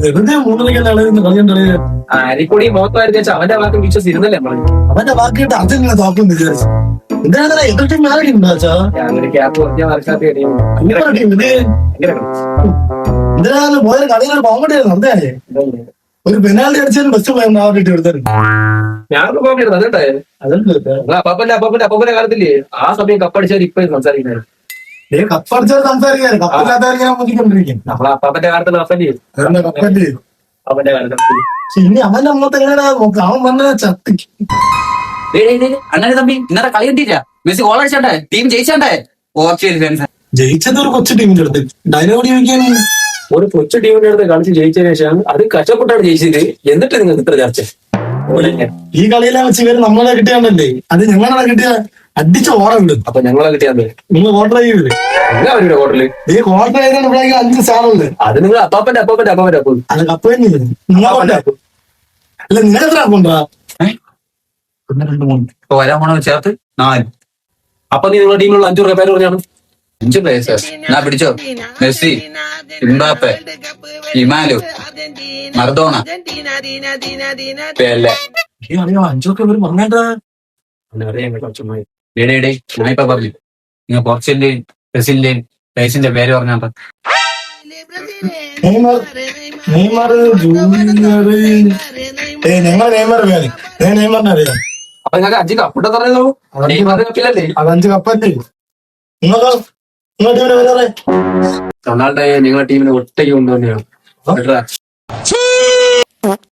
വെറുതെ മൂന്നരക്കല്ല കളയുന്ന കളിയുണ്ടേ. അരിപ്പൊടി മുഖത്തായിരുന്നു വെച്ചാൽ അവന്റെ വാക്ക് വിശ്വസിച്ചിരുന്നല്ലേ പറഞ്ഞു. അവന്റെ ബാക്കിയിട്ട് അതിങ്ങനെ തോക്കും വിചാരിച്ചു. എന്താണ് എതിർ ടീം ആരൊക്കെ ഉണ്ടാച്ചാ? ഞാനൊരു ക്യാപ്പ് പറഞ്ഞാൽ മറക്കാത്ത എന്തിനാണ് പോയ കളിയിൽ കോമഡി ആയിരുന്നു. അതെ, ഒരു പെനാൽറ്റി അടിച്ചാലും ബെസ്റ്റ് പ്ലെയർ ആവാൻ എടുത്തത്. ഞാനൊരു കോമഡിയാണ് അതുണ്ടായത്. അപ്പന്റെ കാലത്തില്ലേ ആ സമയം കപ്പടിച്ചവർ ഇപ്പൊ സംസാരിക്കുന്നത്. കപ്പടിച്ചാൽ സംസാരിക്കാൻ കപ്പില്ലാത്തവരിങ്ങനെ നോക്കിക്കൊണ്ടിരിക്കും. നമ്മളെ അപ്പാപ്പന്റെ കാലത്തുള്ള കപ്പല്ലേ കപ്പല്ലേ അവന്റെ കാലത്ത്. ഇനി അവന്റെ അമ്മത്തെ എങ്ങനെയാ നോക്കുക? അവൻ വന്ന ചത്തിക്ക്. അണ്ണനെ തമ്പി ഇന്നത്തെ കളി കണ്ടില്ല. മെസ്സി ഗോൾ അടിച്ചണ്ടേ, ടീം ജയിച്ചണ്ടേ. ജയിച്ചത് ഒരു കൊച്ചു ടീമിന്റെ അടുത്ത് ഡയലോഗ് ചോദിക്കാണ്. ഒരു കൊച്ചു ടീമിന്റെ അടുത്ത് കളിച്ച് ജയിച്ചതിന് ശേഷം അത് കഷ്ടപ്പെട്ടാണ് ജയിച്ചത്. എന്നിട്ട് നിങ്ങൾക്ക് ഇത്ര ചർച്ച? ഈ കളിയിലെ വെച്ച് ഇവര് നമ്മളെ കിട്ടിയാണ്ടല്ലേ, അത് ഞങ്ങളെ കിട്ടിയ അടിച്ച ഓർഡർ ഉണ്ട്. അപ്പൊ ഞങ്ങളെ കിട്ടിയാൽ നിങ്ങൾ ഓർഡർ ചെയ്യൂലേ? അവരുടെ ഹോട്ടല് ഈ ഓർഡർ ചെയ്താൽ ഇവിടെ 5 സ്റ്റാറുണ്ട്. അത് നിങ്ങൾ അപ്പാപ്പന്റെ അപ്പ് അത് കപ്പ് തന്നെയാണ് നിങ്ങളെ അപ്പ്. അല്ല, നിങ്ങൾ എത്ര അപ്പുണ്ടാ? 2 3 ഇപ്പൊ വരാൻ പോണ ചേർത്ത് 4. അപ്പൊ നീ നിങ്ങളുടെ ടീമിലുള്ള 5 പേര് പറഞ്ഞാണ് 5 പ്ലേയേഴ്സ്. എന്നാ പിടിച്ചോ. മെസ്സി, എംബാപ്പെ, ഇമാലു, മർഡോണ, പെലെ. 5 ഒക്കെ ഇവര് പറഞ്ഞേട്ടാ. ഞാൻ ഇപ്പൊ പറഞ്ഞു നിങ്ങൾ പോർച്ചുഗലിന്റെയും ബ്രസീലിന്റെയും പ്ലേസിന്റെ പേര് പറഞ്ഞാ. Neymar junior. ഞങ്ങൾ നെയ്മർ പേര് നെയ്മറിനെ അറിയാം. അപ്പൊ നിങ്ങൾക്ക് 5 കപ്പിട്ട പറഞ്ഞല്ലോ. അത് 5 കപ്പല്ലേ? നിങ്ങളോ നിങ്ങളുടെ ടീമിനെ പേര്? റൊണാൾഡോ നിങ്ങളുടെ ടീമിനെ ഒറ്റയ്ക്ക് കൊണ്ടുതന്നെയാണ്.